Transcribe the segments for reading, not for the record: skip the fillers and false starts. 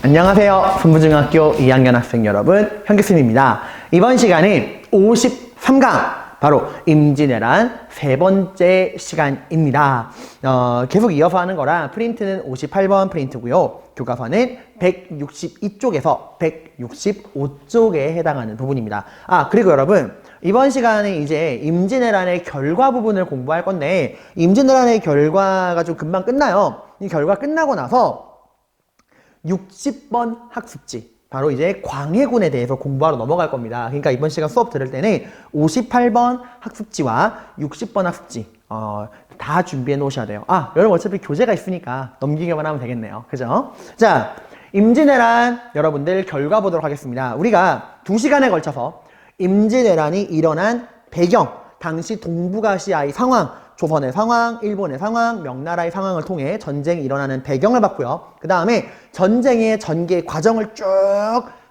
안녕하세요. 분부중학교 2학년 학생 여러분, 현기쌤입니다. 이번 시간은 53강 바로 임진왜란 세 번째 시간입니다. 계속 이어서 하는 거라 프린트는 58번 프린트고요. 교과서는 162쪽에서 165쪽에 해당하는 부분입니다. 그리고 여러분, 이번 시간에 이제 임진왜란의 결과 부분을 공부할 건데, 임진왜란의 결과가 좀 금방 끝나요. 이 결과 끝나고 나서 60번 학습지, 바로 이제 광해군에 대해서 공부하러 넘어갈 겁니다. 그러니까 이번 시간 수업 들을 때는 58번 학습지와 60번 학습지 다 준비해 놓으셔야 돼요. 여러분 어차피 교재가 있으니까 넘기기만 하면 되겠네요. 그죠? 자, 임진왜란 여러분들 결과 보도록 하겠습니다. 우리가 2시간에 걸쳐서 임진왜란이 일어난 배경, 당시 동북아시아의 상황, 조선의 상황, 일본의 상황, 명나라의 상황을 통해 전쟁이 일어나는 배경을 봤고요. 그 다음에 전쟁의 전개 과정을 쭉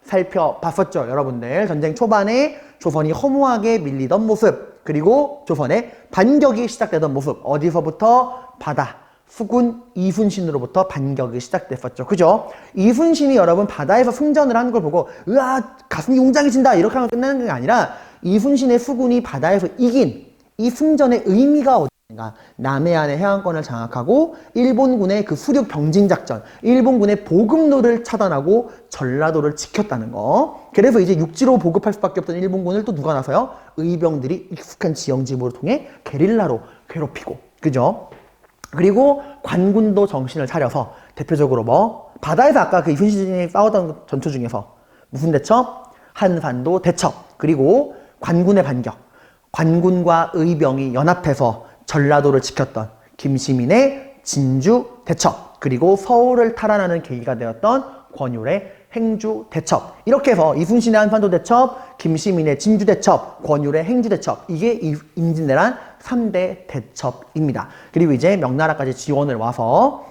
살펴봤었죠. 여러분들 전쟁 초반에 조선이 허무하게 밀리던 모습, 그리고 조선의 반격이 시작되던 모습, 어디서부터? 바다, 수군 이순신으로부터 반격이 시작됐었죠. 그죠? 이순신이 여러분 바다에서 승전을 하는 걸 보고 으아 가슴이 웅장해진다 이렇게 하면 끝나는 게 아니라, 이순신의 수군이 바다에서 이긴 이 승전의 의미가 어디인가? 남해안의 해안권을 장악하고 일본군의 그 수륙 병진 작전, 일본군의 보급로를 차단하고 전라도를 지켰다는 거. 그래서 이제 육지로 보급할 수밖에 없던 일본군을 또 누가 나서요? 의병들이 익숙한 지형지물을 통해 게릴라로 괴롭히고, 그죠? 그리고 관군도 정신을 차려서 대표적으로 뭐 바다에서 아까 그 이순신이 싸웠던 전투 중에서 무슨 대첩? 한산도 대첩. 그리고 관군의 반격, 관군과 의병이 연합해서 전라도를 지켰던 김시민의 진주 대첩, 그리고 서울을 탈환하는 계기가 되었던 권율의 행주 대첩. 이렇게 해서 이순신의 한산도 대첩, 김시민의 진주 대첩, 권율의 행주 대첩, 이게 임진왜란 3대 대첩입니다. 그리고 이제 명나라까지 지원을 와서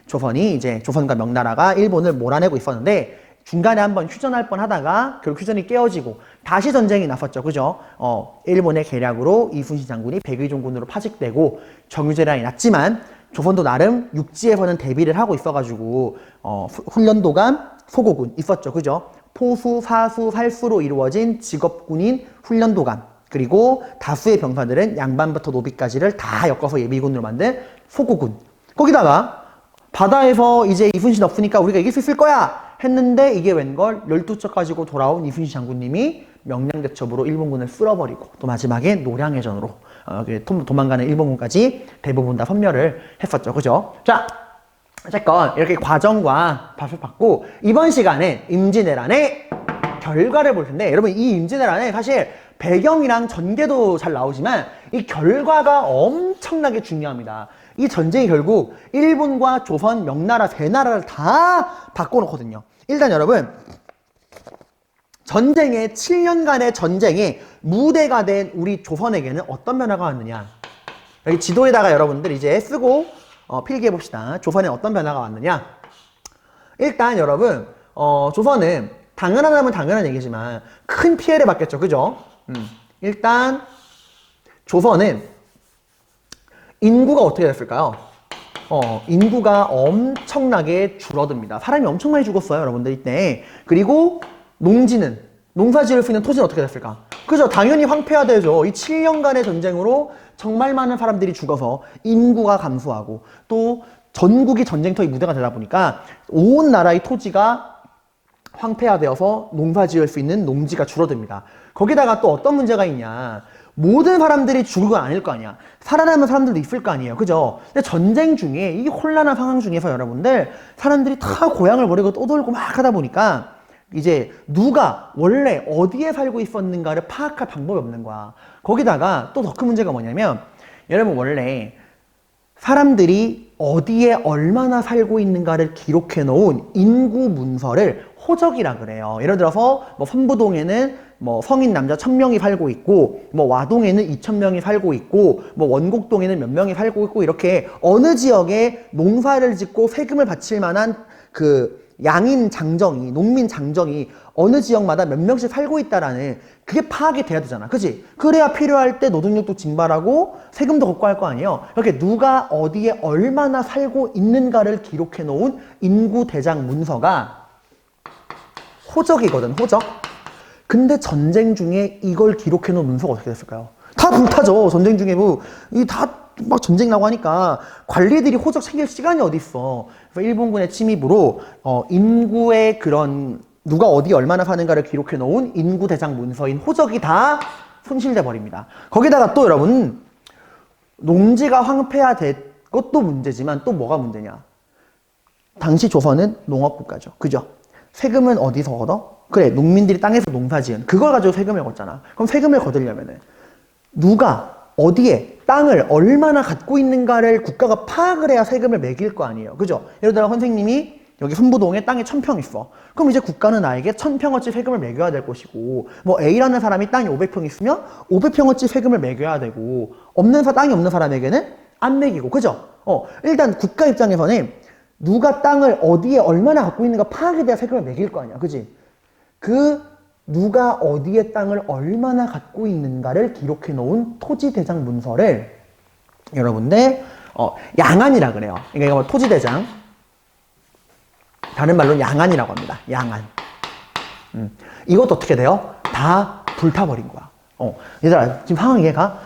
조선이 이제 조선과 명나라가 일본을 몰아내고 있었는데, 중간에 한번 휴전할 뻔 하다가 결국 휴전이 깨어지고 다시 전쟁이 났었죠. 그죠? 일본의 계략으로 이순신 장군이 백의종군으로 파직되고 정유재란이 났지만, 조선도 나름 육지에서는 대비를 하고 있어가지고 훈련도감, 소고군 있었죠. 그죠? 포수, 사수, 살수로 이루어진 직업군인 훈련도감, 그리고 다수의 병사들은 양반부터 노비까지를 다 엮어서 예비군으로 만든 소고군. 거기다가 바다에서 이제 이순신 없으니까 우리가 이길 수 있을 거야 했는데, 이게 웬걸 12척 가지고 돌아온 이순신 장군님이 명량대첩으로 일본군을 쓸어버리고 또 마지막에 노량해전으로 도망가는 일본군까지 대부분 다 섬멸을 했었죠. 그죠? 자, 어쨌건 이렇게 과정과 밥을 받고 이번 시간에 임진왜란의 결과를 볼 텐데, 여러분 이 임진왜란에 사실 배경이랑 전개도 잘 나오지만 이 결과가 엄청나게 중요합니다. 이 전쟁이 결국 일본과 조선, 명나라 세 나라를 다 바꿔놓거든요. 일단 여러분, 전쟁의 7년간의 전쟁의 무대가 된 우리 조선에게는 어떤 변화가 왔느냐? 여기 지도에다가 여러분들 이제 쓰고 필기해 봅시다. 조선에 어떤 변화가 왔느냐? 일단 여러분, 조선은 당연하다면 당연한 얘기지만 큰 피해를 받겠죠. 그죠? 일단 조선은 인구가 어떻게 됐을까요? 인구가 엄청나게 줄어듭니다. 사람이 엄청 많이 죽었어요, 여러분들 이때. 그리고 농지는, 농사 지을 수 있는 토지는 어떻게 됐을까? 그죠? 당연히 황폐화되죠. 이 7년간의 전쟁으로 정말 많은 사람들이 죽어서 인구가 감소하고, 또 전국이 전쟁터의 무대가 되다 보니까 온 나라의 토지가 황폐화되어서 농사 지을 수 있는 농지가 줄어듭니다. 거기다가 또 어떤 문제가 있냐? 모든 사람들이 죽을 건 아닐 거 아니야. 살아남은 사람들도 있을 거 아니에요. 그죠? 근데 전쟁 중에 이 혼란한 상황 중에서 여러분들 사람들이 다 고향을 버리고 떠돌고 막 하다 보니까 이제 누가 원래 어디에 살고 있었는가를 파악할 방법이 없는 거야. 거기다가 또 더 큰 문제가 뭐냐면, 여러분 원래 사람들이 어디에 얼마나 살고 있는가를 기록해 놓은 인구 문서를 호적이라 그래요. 예를 들어서 뭐 선부동에는 뭐 성인 남자 1000명이 살고 있고, 뭐 와동에는 2000명이 살고 있고, 뭐 원곡동에는 몇 명이 살고 있고, 이렇게 어느 지역에 농사를 짓고 세금을 바칠 만한 그 양인 장정이, 농민 장정이 어느 지역마다 몇 명씩 살고 있다라는 그게 파악이 돼야 되잖아. 그치? 그래야 필요할 때 노동력도 증발하고 세금도 걷고 할 거 아니에요. 이렇게 누가 어디에 얼마나 살고 있는가를 기록해 놓은 인구 대장 문서가 호적이거든, 호적. 근데 전쟁 중에 이걸 기록해 놓은 문서가 어떻게 됐을까요? 다 불타죠. 전쟁 중에 뭐, 이 다 막 전쟁 나고 하니까 관리들이 호적 챙길 시간이 어디 있어. 그래서 일본군의 침입으로, 인구의 그런, 누가 어디 얼마나 사는가를 기록해 놓은 인구 대장 문서인 호적이 다 손실돼 버립니다. 거기다가 또 여러분, 농지가 황폐화된 것도 문제지만 또 뭐가 문제냐. 당시 조선은 농업국가죠. 그죠? 세금은 어디서 얻어? 그래, 농민들이 땅에서 농사 지은 그걸 가지고 세금을 걷잖아. 그럼 세금을 거두려면은 누가 어디에 땅을 얼마나 갖고 있는가를 국가가 파악을 해야 세금을 매길 거 아니에요. 그죠? 예를 들어 선생님이 여기 손부동에 땅이 1000평 있어. 그럼 이제 국가는 나에게 1000평어치 세금을 매겨야 될 것이고, 뭐 A라는 사람이 땅이 500평 있으면 500평어치 세금을 매겨야 되고, 땅이 없는 사람에게는 안 매기고, 그죠? 일단 국가 입장에서는 누가 땅을 어디에 얼마나 갖고 있는가 파악에 대한 세금을 매길 거 아니야. 그지? 누가 어디에 땅을 얼마나 갖고 있는가를 기록해 놓은 토지대장 문서를 여러분들, 양안이라 그래요. 그러니까 이거 토지대장. 다른 말로는 양안이라고 합니다. 양안. 이것도 어떻게 돼요? 다 불타버린 거야. 얘들아, 지금 상황 이해가?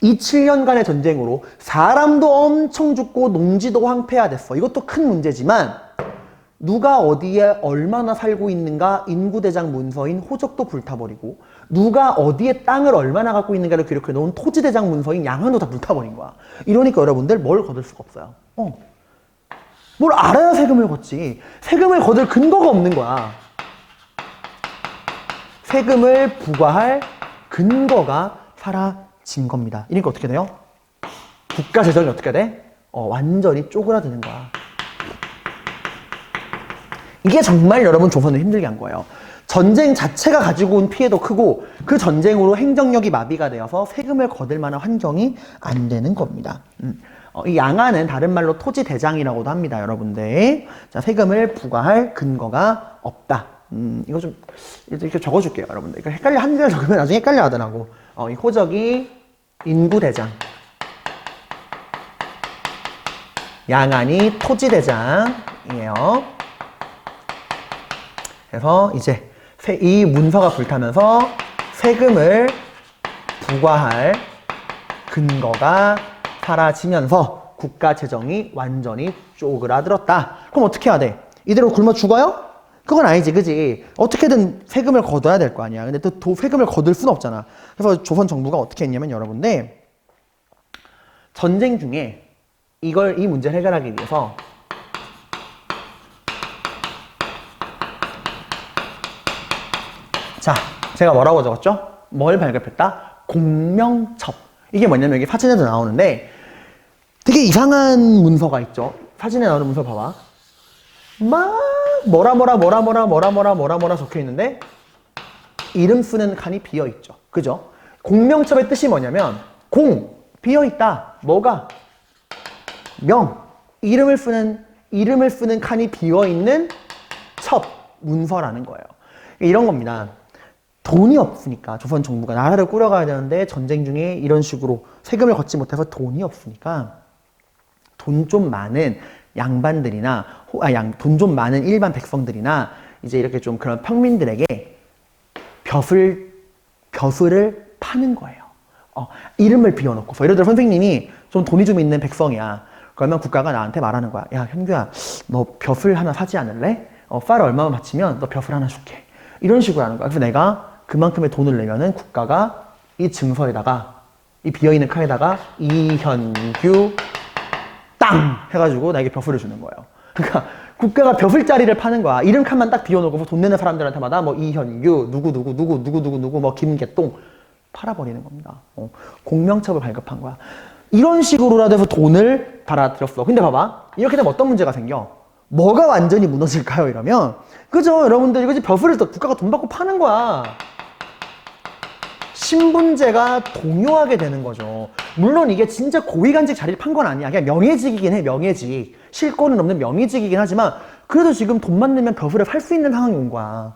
이 7년간의 전쟁으로 사람도 엄청 죽고 농지도 황폐화됐어. 이것도 큰 문제지만 누가 어디에 얼마나 살고 있는가 인구대장 문서인 호적도 불타버리고 누가 어디에 땅을 얼마나 갖고 있는가를 기록해 놓은 토지대장 문서인 양안도 다 불타버린 거야. 이러니까 여러분들 뭘 거둘 수가 없어요. 뭘 알아야 세금을 걷지. 세금을 거둘 근거가 없는 거야. 세금을 부과할 근거가 사라진 겁니다. 이러니까 어떻게 돼요? 국가 재정이 어떻게 돼? 완전히 쪼그라드는 거야. 이게 정말 여러분 조선을 힘들게 한 거예요. 전쟁 자체가 가지고 온 피해도 크고 그 전쟁으로 행정력이 마비가 되어서 세금을 거둘 만한 환경이 안 되는 겁니다. 이 양안은 다른 말로 토지대장이라고도 합니다. 여러분들. 자, 세금을 부과할 근거가 없다. 이거 좀 이렇게 적어줄게요. 여러분들. 이거 헷갈려, 한 줄 적으면 나중에 헷갈려 하더라고. 이 호적이 인구대장. 양안이 토지대장이에요. 그래서 이제 이 문서가 불타면서 세금을 부과할 근거가 사라지면서 국가 재정이 완전히 쪼그라들었다. 그럼 어떻게 해야 돼? 이대로 굶어 죽어요? 그건 아니지, 그지? 어떻게든 세금을 거둬야 될 거 아니야. 근데 또 세금을 거둘 수는 없잖아. 그래서 조선 정부가 어떻게 했냐면 여러분들 전쟁 중에 이 문제를 해결하기 위해서 자, 제가 뭐라고 적었죠? 뭘 발급했다? 공명첩. 이게 뭐냐면 여기 사진에도 나오는데 되게 이상한 문서가 있죠. 사진에 나오는 문서 봐봐. 막 뭐라 적혀 있는데 이름 쓰는 칸이 비어 있죠. 그죠? 공명첩의 뜻이 뭐냐면 비어 있다. 뭐가? 명. 이름을 쓰는 칸이 비어 있는 첩 문서라는 거예요. 이런 겁니다. 돈이 없으니까 조선 정부가 나라를 꾸려가야 되는데 전쟁 중에 이런 식으로 세금을 걷지 못해서 돈이 없으니까 돈 좀 많은 양반들이나 돈 좀 많은 일반 백성들이나 이제 이렇게 좀 그런 평민들에게 벼슬을 파는 거예요. 이름을 비워놓고서 예를 들어 선생님이 좀 돈이 좀 있는 백성이야. 그러면 국가가 나한테 말하는 거야. 야, 현규야, 너 벼슬 하나 사지 않을래? 쌀 얼마만 바치면 너 벼슬 하나 줄게. 이런 식으로 하는 거야. 그래서 내가 그만큼의 돈을 내면은 국가가 이 증서에다가 이 비어있는 칸에다가 이현규 땅 해가지고 나에게 벼슬을 주는 거예요. 그러니까 국가가 벼슬자리를 파는 거야. 이름 칸만 딱 비워놓고 돈 내는 사람들한테마다 뭐 이현규 누구 뭐 김개똥 팔아버리는 겁니다. 공명첩을 발급한 거야. 이런 식으로라도 해서 돈을 달아들였어. 근데 봐봐, 이렇게 되면 어떤 문제가 생겨? 뭐가 완전히 무너질까요? 이러면 그죠? 여러분들 이거지, 벼슬을 또 국가가 돈 받고 파는 거야. 신분제가 동요하게 되는 거죠. 물론 이게 진짜 고위간직 자리를 판 건 아니야. 그냥 명예직이긴 해. 명예직. 실권은 없는 명예직이긴 하지만 그래도 지금 돈만 내면 벼슬을 팔 수 있는 상황이 온 거야.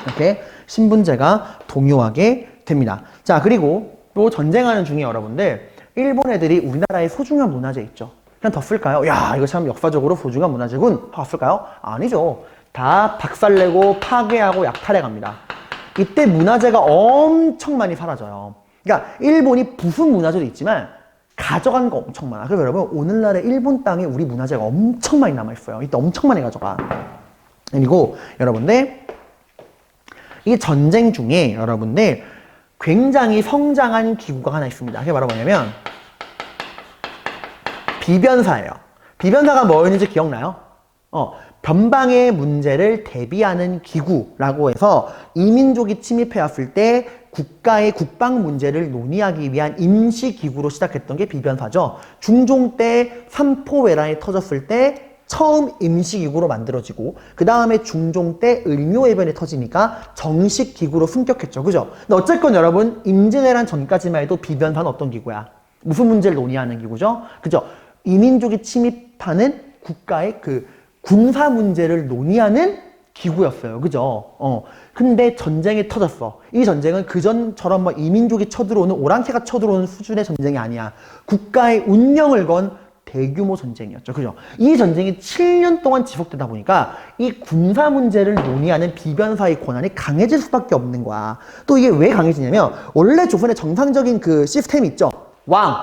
이렇게 신분제가 동요하게 됩니다. 자, 그리고 또 전쟁하는 중에 여러분들 일본 애들이 우리나라의 소중한 문화재 있죠. 그냥 더 쓸까요? 야, 이거 참 역사적으로 소중한 문화재군. 더 쓸까요? 아니죠. 다 박살내고 파괴하고 약탈해 갑니다. 이때 문화재가 엄청 많이 사라져요. 그러니까 일본이 부순 문화재도 있지만 가져간 거 엄청 많아. 그래서 여러분 오늘날의 일본 땅에 우리 문화재가 엄청 많이 남아있어요. 이때 엄청 많이 가져가. 그리고 여러분들 이 전쟁 중에 여러분들 굉장히 성장한 기구가 하나 있습니다. 그게 바로 뭐냐면 비변사예요. 비변사가 뭐였는지 기억나요? 변방의 문제를 대비하는 기구라고 해서 이민족이 침입해 왔을 때 국가의 국방 문제를 논의하기 위한 임시기구로 시작했던 게 비변사죠. 중종 때 삼포회란이 터졌을 때 처음 임시기구로 만들어지고 그 다음에 중종 때 을묘해변이 터지니까 정식 기구로 승격했죠. 그죠? 근데 어쨌건 여러분 임진왜란 전까지만 해도 비변사는 어떤 기구야? 무슨 문제를 논의하는 기구죠? 그죠? 이민족이 침입하는 국가의 그 군사 문제를 논의하는 기구였어요. 그죠? 근데 전쟁이 터졌어. 이 전쟁은 그전처럼 뭐 이민족이 쳐들어오는 오랑캐가 쳐들어오는 수준의 전쟁이 아니야. 국가의 운명을 건 대규모 전쟁이었죠. 그죠? 이 전쟁이 7년 동안 지속되다 보니까 이 군사 문제를 논의하는 비변사의 권한이 강해질 수밖에 없는 거야. 또 이게 왜 강해지냐면 원래 조선의 정상적인 그 시스템이 있죠. 왕,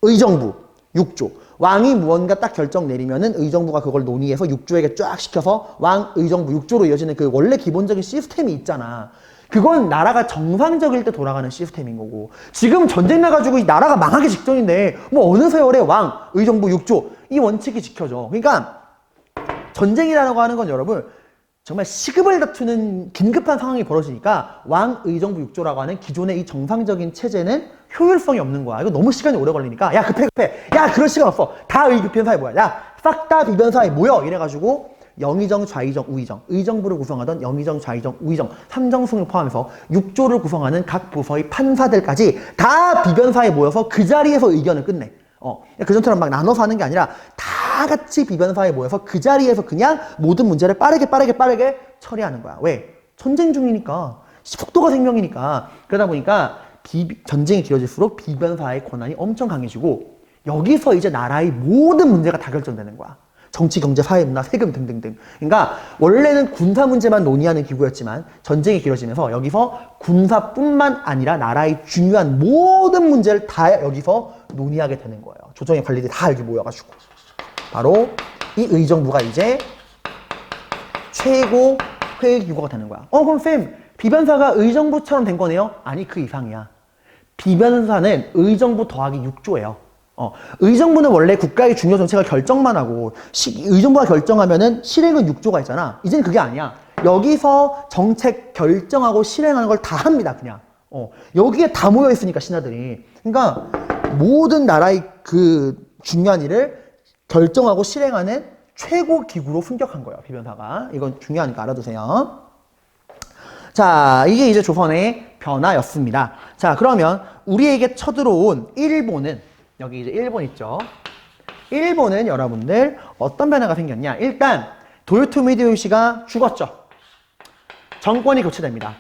의정부, 육조. 왕이 무언가 딱 결정 내리면은 의정부가 그걸 논의해서 육조에게 쫙 시켜서 왕, 의정부, 육조로 이어지는 그 원래 기본적인 시스템이 있잖아. 그건 나라가 정상적일 때 돌아가는 시스템인 거고 지금 전쟁 나가지고 이 나라가 망하기 직전인데 뭐 어느 세월에 왕, 의정부, 육조 이 원칙이 지켜져. 그러니까 전쟁이라고 하는 건 여러분 정말 시급을 다투는 긴급한 상황이 벌어지니까 왕, 의정부, 육조라고 하는 기존의 이 정상적인 체제는 효율성이 없는 거야. 이거 너무 시간이 오래 걸리니까 야 급해. 야 그럴 시간 없어. 다 비변사에 모여. 야 싹 다 비변사에 모여. 이래가지고 영의정, 좌의정, 우의정, 의정부를 구성하던 영의정, 좌의정, 우의정, 삼정승을 포함해서 육조를 구성하는 각 부서의 판사들까지 다 비변사에 모여서 그 자리에서 의견을 끝내. 그전처럼 막 나눠서 하는 게 아니라 다 같이 비변사에 모여서 그 자리에서 그냥 모든 문제를 빠르게 처리하는 거야. 왜? 전쟁 중이니까. 속도가 생명이니까. 그러다 보니까 전쟁이 길어질수록 비변사의 권한이 엄청 강해지고 여기서 이제 나라의 모든 문제가 다 결정되는 거야. 정치, 경제, 사회, 문화, 세금 등등등. 그러니까 원래는 군사 문제만 논의하는 기구였지만 전쟁이 길어지면서 여기서 군사뿐만 아니라 나라의 중요한 모든 문제를 다 여기서 논의하게 되는 거예요. 조정의 관리들이 다 여기 모여가지고. 바로 이 의정부가 이제 최고 회의 기구가 되는 거야. 그럼 쌤, 비변사가 의정부처럼 된 거네요? 아니, 그 이상이야. 비변사는 의정부 더하기 육조예요. 의정부는 원래 국가의 중요 정책을 결정만 하고 의정부가 결정하면은 실행은 육조가 있잖아. 이제는 그게 아니야. 여기서 정책 결정하고 실행하는 걸 다 합니다. 그냥 여기에 다 모여 있으니까 신하들이. 그러니까 모든 나라의 그 중요한 일을 결정하고 실행하는 최고 기구로 승격한 거예요. 비변사가. 이건 중요하니까 알아두세요. 자, 이게 이제 조선의 변화였습니다. 자, 그러면 우리에게 쳐들어온 일본은 여기 이제 일본 있죠. 일본은 여러분들 어떤 변화가 생겼냐? 일단 도요토미 히데요시가 죽었죠. 정권이 교체됩니다.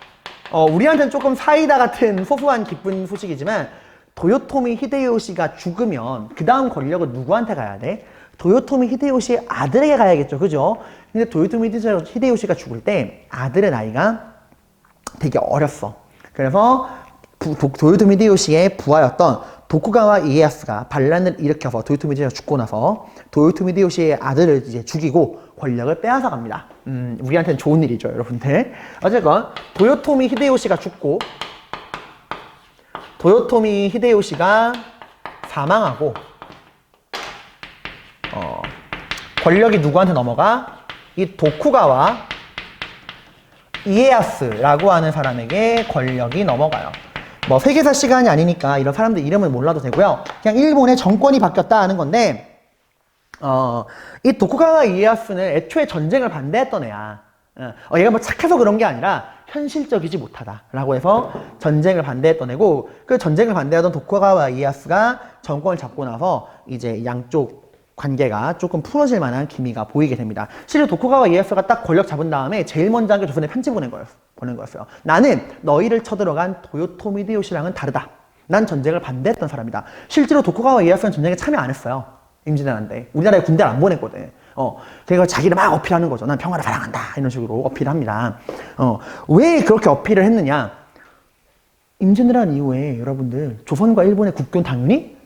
우리한테는 조금 사이다 같은 소소한 기쁜 소식이지만 도요토미 히데요시가 죽으면 그 다음 권력은 누구한테 가야 돼? 도요토미 히데요시의 아들에게 가야겠죠. 그죠? 근데 도요토미 히데요시가 죽을 때 아들의 나이가 되게 어렸어. 그래서 도요토미 히데요시의 부하였던 도쿠가와 이에야스가 반란을 일으켜서 도요토미 히데요시가 죽고 나서 도요토미 히데요시의 아들을 이제 죽이고 권력을 빼앗아 갑니다. 우리한테는 좋은 일이죠, 여러분들. 어쨌건 도요토미 히데요시가 죽고 도요토미 히데요시가 사망하고 권력이 누구한테 넘어가? 이 도쿠가와 이에야스라고 하는 사람에게 권력이 넘어가요. 뭐 세계사 시간이 아니니까 이런 사람들 이름을 몰라도 되고요. 그냥 일본의 정권이 바뀌었다 하는 건데 이 도쿠가와 이에야스는 애초에 전쟁을 반대했던 애야. 얘가 뭐 착해서 그런 게 아니라 현실적이지 못하다라고 해서 전쟁을 반대했던 애고 그 전쟁을 반대하던 도쿠가와 이에야스가 정권을 잡고 나서 이제 양쪽 관계가 조금 풀어질 만한 기미가 보이게 됩니다. 실제 도쿠가와 이에야스가 딱 권력 잡은 다음에 제일 먼저 한 게 조선에 편지 보낸 거였어요. 나는 너희를 쳐들어간 도요토미 히데요시랑은 다르다. 난 전쟁을 반대했던 사람이다. 실제로 도쿠가와 이에야스는 전쟁에 참여 안 했어요. 임진왜란 때. 우리나라에 군대를 안 보냈거든. 그러니까 자기를 막 어필하는 거죠. 난 평화를 사랑한다. 이런 식으로 어필합니다. 왜 그렇게 어필을 했느냐? 임진왜란 이후에 여러분들 조선과 일본의 국교는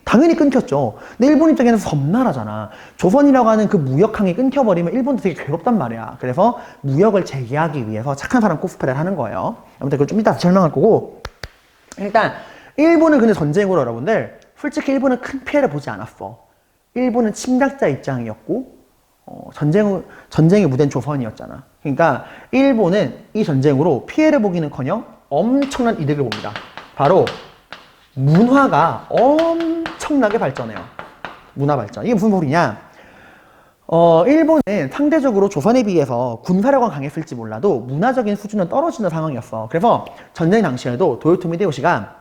당연히 끊겼죠. 근데 일본 입장에는 섬나라잖아. 조선이라고 하는 그 무역항이 끊겨버리면 일본도 되게 괴롭단 말이야. 그래서 무역을 재개하기 위해서 착한 사람 코스프레를 하는 거예요. 아무튼 그걸 좀 이따 설명할 거고, 일단 일본은 근데 전쟁으로 여러분들 솔직히 일본은 큰 피해를 보지 않았어. 일본은 침략자 입장이었고 전쟁의 무대는 조선이었잖아. 그러니까 일본은 이 전쟁으로 피해를 보기는커녕 엄청난 이득을 봅니다. 바로 문화가 엄청나게 발전해요. 문화 발전. 이게 무슨 소리냐? 일본은 상대적으로 조선에 비해서 군사력은 강했을지 몰라도 문화적인 수준은 떨어지는 상황이었어. 그래서 전쟁 당시에도 도요토미 히데요시가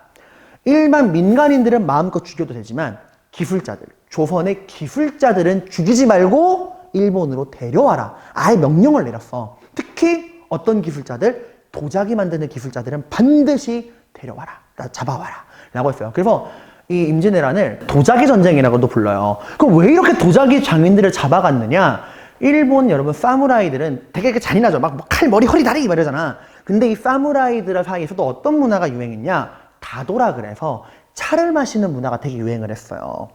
일반 민간인들은 마음껏 죽여도 되지만 기술자들, 조선의 기술자들은 죽이지 말고 일본으로 데려와라. 아예 명령을 내렸어. 특히 어떤 기술자들, 도자기 만드는 기술자들은 반드시 데려와라. 잡아와라. 라고 했어요. 그래서 이 임진왜란을 도자기 전쟁이라고도 불러요. 그럼 왜 이렇게 도자기 장인들을 잡아갔느냐? 일본 여러분 사무라이들은 되게 잔인하죠. 막 칼, 머리, 허리, 다리 이러잖아. 근데 이 사무라이들 사이에서도 어떤 문화가 유행했냐? 다도라 그래서 차를 마시는 문화가 되게 유행을 했어요.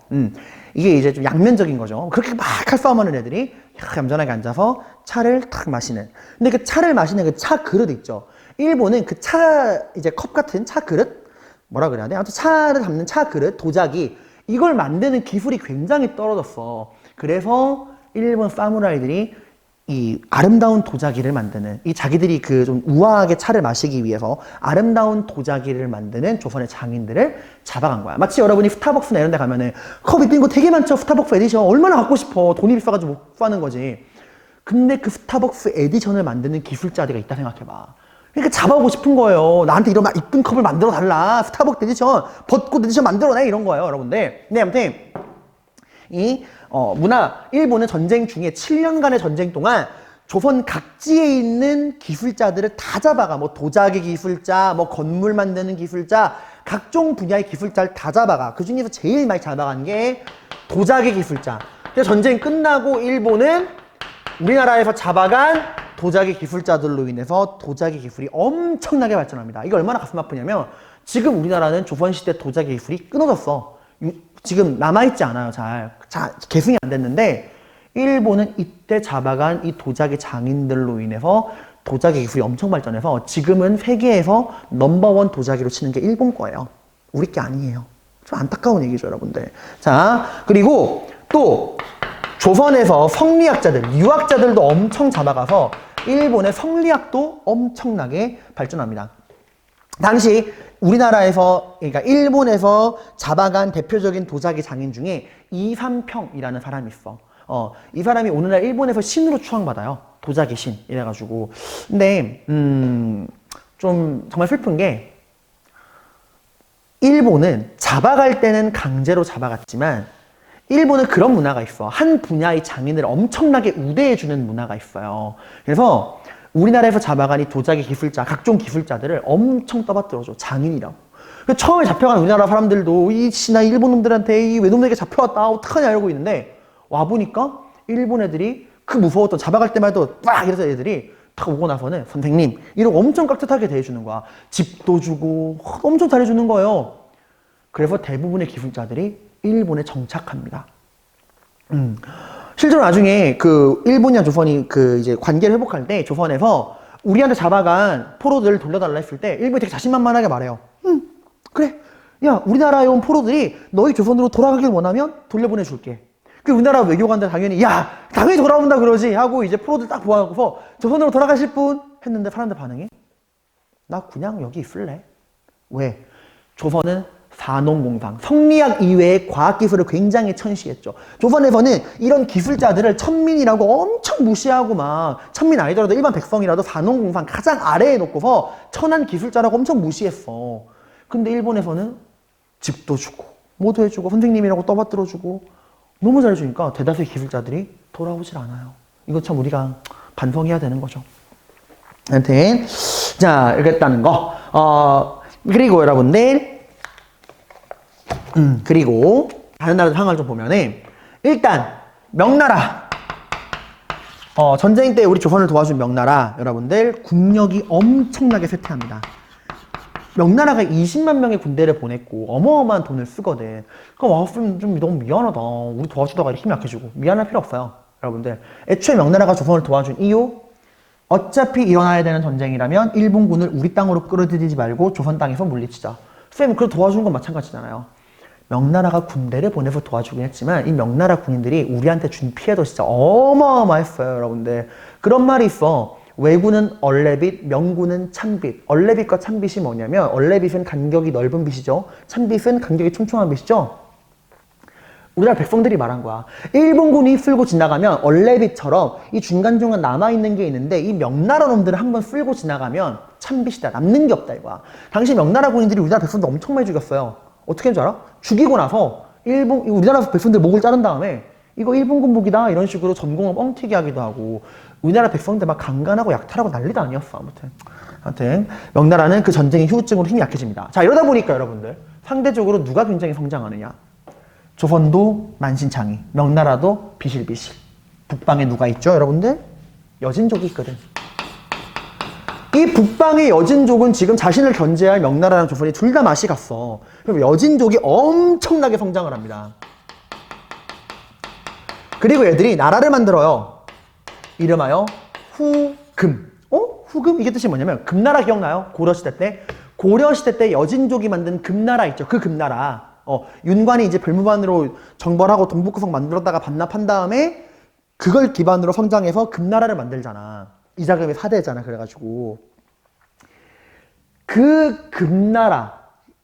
이게 이제 좀 양면적인 거죠. 그렇게 막 칼 싸움하는 애들이 얌전하게 앉아서 차를 탁 마시는. 근데 그 차를 마시는 그 차 그릇 있죠. 일본은 그 차, 이제 컵 같은 차 그릇? 뭐라 그래야 돼? 아무튼 차를 담는 차 그릇, 도자기. 이걸 만드는 기술이 굉장히 떨어졌어. 그래서 일본 사무라이들이 이 아름다운 도자기를 만드는, 이 자기들이 그 좀 우아하게 차를 마시기 위해서 아름다운 도자기를 만드는 조선의 장인들을 잡아간 거야. 마치 여러분이 스타벅스나 이런 데 가면은 컵 이쁜 거 되게 많죠. 스타벅스 에디션. 얼마나 갖고 싶어. 돈이 비싸가지고 못 사는 거지. 근데 그 스타벅스 에디션을 만드는 기술자들이 있다 생각해봐. 그러니까 잡아오고 싶은 거예요. 나한테 이런 이쁜 컵을 만들어 달라. 스타벅스 에디션, 벚꽃 에디션 만들어내. 이런 거예요, 여러분들. 근데 아무튼 이 일본은 전쟁 중에 7년간의 전쟁 동안 조선 각지에 있는 기술자들을 다 잡아가. 뭐 도자기 기술자, 뭐 건물 만드는 기술자, 각종 분야의 기술자를 다 잡아가. 그 중에서 제일 많이 잡아간 게 도자기 기술자. 그래서 전쟁 끝나고 일본은 우리나라에서 잡아간 도자기 기술자들로 인해서 도자기 기술이 엄청나게 발전합니다. 이게 얼마나 가슴 아프냐면 지금 우리나라는 조선시대 도자기 기술이 끊어졌어. 지금 남아있지 않아요. 잘 계승이 안 됐는데 일본은 이때 잡아간 이 도자기 장인들로 인해서 도자기 기술이 엄청 발전해서 지금은 세계에서 넘버원 도자기로 치는 게 일본 거예요. 우리 게 아니에요. 좀 안타까운 얘기죠, 여러분들. 자, 그리고 또 조선에서 성리학자들, 유학자들도 엄청 잡아가서 일본의 성리학도 엄청나게 발전합니다. 당시 우리나라에서, 그러니까 일본에서 잡아간 대표적인 도자기 장인 중에 이삼평이라는 사람이 있어. 이 사람이 오늘날 일본에서 신으로 추앙받아요. 도자기 신. 이래가지고. 근데, 좀 정말 슬픈 게, 일본은 잡아갈 때는 강제로 잡아갔지만, 일본은 그런 문화가 있어. 한 분야의 장인을 엄청나게 우대해주는 문화가 있어요. 그래서 우리나라에서 잡아간 이 도자기 기술자, 각종 기술자들을 엄청 떠받들어줘. 장인이라고. 처음에 잡혀간 우리나라 사람들도 이 씨나 일본 놈들한테 이 외놈들에게 잡혀왔다. 어떡하냐 이러고 있는데 와보니까 일본 애들이 그 무서웠던 잡아갈 때만 해도 빡! 이래서 애들이 딱 오고 나서는 선생님 이러고 엄청 깍듯하게 대해주는 거야. 집도 주고 엄청 잘해주는 거예요. 그래서 대부분의 기술자들이 일본에 정착합니다. 실제로 나중에 그 일본이랑 조선이 그 이제 관계를 회복할 때 조선에서 우리한테 잡아간 포로들을 돌려달라 했을 때 일본이 되게 자신만만하게 말해요. 그래. 야, 우리나라에 온 포로들이 너희 조선으로 돌아가길 원하면 돌려보내줄게. 그 우리나라 외교관들 당연히 야, 당연히 돌아온다 그러지 하고 이제 포로들 딱 모아놓고서 조선으로 돌아가실 분 했는데 사람들 반응이 나 그냥 여기 있을래. 왜? 조선은 산업공상, 성리학 이외의 과학기술을 굉장히 천시했죠. 조선에서는 이런 기술자들을 천민이라고 엄청 무시하고 막 천민 아니더라도 일반 백성이라도 산업공상 가장 아래에 놓고서 천한 기술자라고 엄청 무시했어. 근데 일본에서는 집도 주고 모두 해주고 선생님이라고 떠받들어주고 너무 잘해주니까 대다수의 기술자들이 돌아오질 않아요. 이거 참 우리가 반성해야 되는 거죠. 하여튼 자 이렇게 했다는 거. 그리고 여러분들 그리고 다른 나라 상황을 좀 보면은 일단 명나라 전쟁 때 우리 조선을 도와준 명나라 여러분들 국력이 엄청나게 쇠퇴합니다. 명나라가 20만 명의 군대를 보냈고 어마어마한 돈을 쓰거든. 그럼 와우스는 좀 너무 미안하다. 우리 도와주다가 힘이 약해지고. 미안할 필요 없어요. 여러분들. 애초에 명나라가 조선을 도와준 이유, 어차피 일어나야 되는 전쟁이라면 일본군을 우리 땅으로 끌어들이지 말고 조선 땅에서 물리치자. 쌤, 그걸 도와준 건 마찬가지잖아요. 명나라가 군대를 보내서 도와주긴 했지만 이 명나라 군인들이 우리한테 준 피해도 진짜 어마어마했어요, 여러분들. 그런 말이 있어. 왜군은 얼레빗, 명군은 찬빗. 얼레빗과 찬빗이 뭐냐면 얼레빗은 간격이 넓은 빛이죠. 찬빗은 간격이 촘촘한 빛이죠. 우리나라 백성들이 말한 거야. 일본군이 쓸고 지나가면 얼레빗처럼 이 중간중간 남아있는 게 있는데 이 명나라 놈들을 한번 쓸고 지나가면 찬빗이다. 남는 게 없다 이거야. 당시 명나라 군인들이 우리나라 백성들 엄청 많이 죽였어요. 어떻게 한 줄 알아? 죽이고 나서 우리나라 백성들 목을 자른 다음에 이거 일본군 무기다 이런 식으로 전공을 뻥튀기 하기도 하고 우리나라 백성들 막 강간하고 약탈하고 난리도 아니었어. 아무튼 명나라는 그 전쟁의 후유증으로 힘이 약해집니다. 자, 이러다 보니까 여러분들 상대적으로 누가 굉장히 성장하느냐? 조선도 만신창이, 명나라도 비실비실. 북방에 누가 있죠, 여러분들? 여진족이 있거든. 이 북방의 여진족은 지금 자신을 견제할 명나라랑 조선이 둘 다 맛이 갔어. 그럼 여진족이 엄청나게 성장을 합니다. 그리고 얘들이 나라를 만들어요. 이름하여 후금. 후금? 이게 뜻이 뭐냐면 금나라 기억나요? 고려시대 때. 고려시대 때 여진족이 만든 금나라 있죠. 그 금나라. 윤관이 이제 별무반으로 정벌하고 동북구성 만들었다가 반납한 다음에 그걸 기반으로 성장해서 금나라를 만들잖아. 이자금이 4대잖아. 그래가지고 그 금나라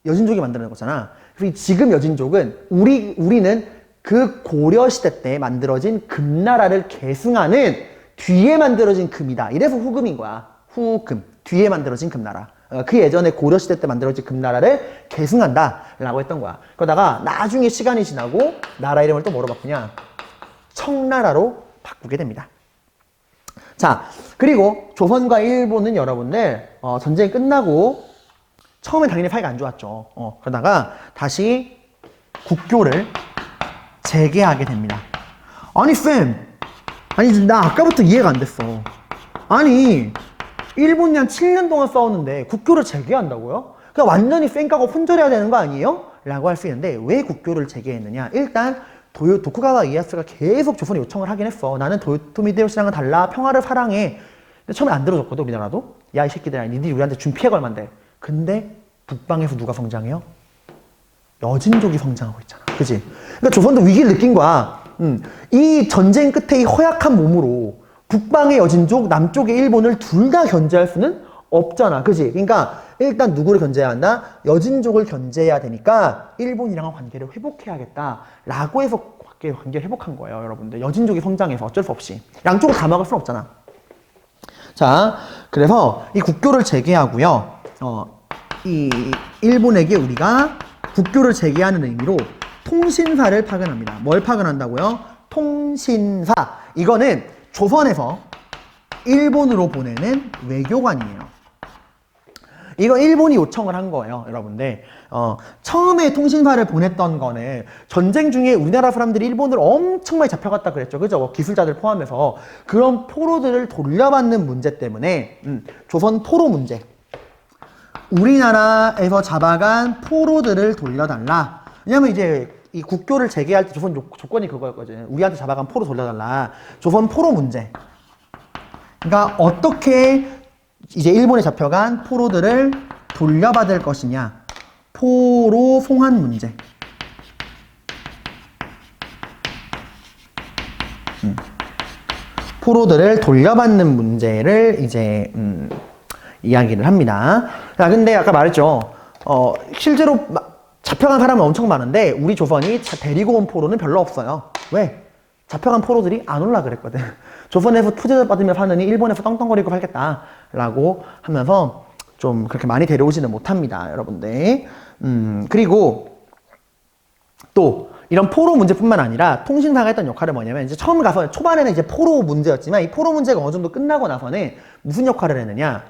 여진족이 만드는 거잖아. 그래서 지금 여진족은 우리는 그 고려시대 때 만들어진 금나라를 계승하는 뒤에 만들어진 금이다. 이래서 후금인 거야. 후금. 뒤에 만들어진 금나라. 그 예전에 고려시대 때 만들어진 금나라를 계승한다 라고 했던 거야. 그러다가 나중에 시간이 지나고 나라 이름을 또 뭐로 바꾸냐? 청나라로 바꾸게 됩니다. 자, 그리고 조선과 일본은 여러분들 전쟁이 끝나고 처음엔 당연히 사이가 안 좋았죠. 그러다가 다시 국교를 재개하게 됩니다. 아니 쌤, 아니 나 아까부터 이해가 안 됐어. 아니 일본이랑 7년 동안 싸웠는데 국교를 재개한다고요? 그냥 완전히 쌩까고 혼절해야 되는 거 아니에요? 라고 할 수 있는데 왜 국교를 재개했느냐? 일단 도쿠가와 이에야스가 계속 조선에 요청을 하긴 했어. 나는 도요토미 히데요시랑은 달라. 평화를 사랑해. 근데 처음에 안 들어줬거든, 우리나라도. 야, 이 새끼들아, 니들이 우리한테 준 피해가 얼만데. 근데 북방에서 누가 성장해요? 여진족이 성장하고 있잖아. 그치? 그러니까 조선도 위기를 느낀 거야. 이 전쟁 끝에 이 허약한 몸으로 북방의 여진족, 남쪽의 일본을 둘 다 견제할 수는 없잖아. 그치? 그러니까 일단 누구를 견제해야 한다? 여진족을 견제해야 되니까 일본이랑 관계를 회복해야겠다 라고 해서 관계를 회복한 거예요, 여러분들. 여진족이 성장해서 어쩔 수 없이. 양쪽을 다 막을 수는 없잖아. 자, 그래서 이 국교를 재개하고요. 이 일본에게 우리가 국교를 재개하는 의미로 통신사를 파견합니다. 뭘 파견한다고요? 통신사. 이거는 조선에서 일본으로 보내는 외교관이에요. 이거 일본이 요청을 한 거예요, 여러분들. 처음에 통신사를 보냈던 거는 전쟁 중에 우리나라 사람들이 일본을 엄청 많이 잡혀갔다 그랬죠. 그죠? 뭐 기술자들 포함해서. 그런 포로들을 돌려받는 문제 때문에, 조선 포로 문제. 우리나라에서 잡아간 포로들을 돌려달라. 왜냐면 이제 이 국교를 재개할 때 조선 조건이 그거였거든. 우리한테 잡아간 포로 돌려달라. 조선 포로 문제. 그러니까 어떻게 이제 일본에 잡혀간 포로들을 돌려받을 것이냐. 포로 송환 문제. 포로들을 돌려받는 문제를 이제 이야기를 합니다. 자, 근데 아까 말했죠. 실제로 잡혀간 사람은 엄청 많은데 우리 조선이 데리고 온 포로는 별로 없어요. 왜? 잡혀간 포로들이 안 올라 그랬거든. 조선에서 투제를 받으며 사느니 일본에서 떵떵거리고 살겠다라고 하면서 좀 그렇게 많이 데려오지는 못합니다, 여러분들. 그리고 또 이런 포로 문제뿐만 아니라 통신사가 했던 역할은 뭐냐면 이제 처음 가서 초반에는 이제 포로 문제였지만 이 포로 문제가 어느 정도 끝나고 나서는 무슨 역할을 했느냐?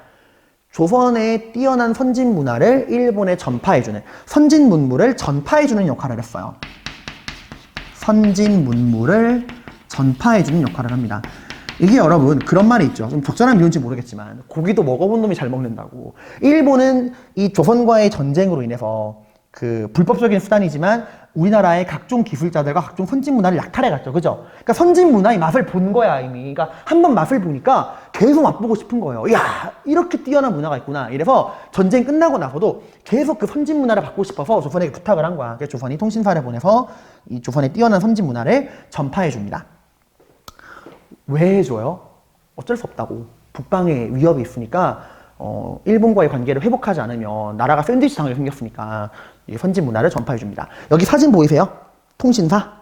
조선의 뛰어난 선진 문화를 일본에 전파해주는, 선진 문물을 전파해주는 역할을 했어요. 선진 문물을 전파해주는 역할을 합니다. 이게 여러분 그런 말이 있죠. 좀 적절한 비유인지 모르겠지만 고기도 먹어본 놈이 잘 먹는다고. 일본은 이 조선과의 전쟁으로 인해서 그 불법적인 수단이지만 우리나라의 각종 기술자들과 각종 선진 문화를 약탈해 갔죠. 그죠? 그러니까 선진 문화의 맛을 본 거야, 이미. 그러니까 한 번 맛을 보니까 계속 맛보고 싶은 거예요. 야, 이렇게 뛰어난 문화가 있구나. 이래서 전쟁 끝나고 나서도 계속 그 선진 문화를 받고 싶어서 조선에게 부탁을 한 거야. 그래서 조선이 통신사를 보내서 이 조선의 뛰어난 선진 문화를 전파해 줍니다. 왜 해줘요? 어쩔 수 없다고. 북방에 위협이 있으니까 일본과의 관계를 회복하지 않으면 나라가 샌드위치 당하게 생겼으니까 선진 문화를 전파해 줍니다. 여기 사진 보이세요? 통신사?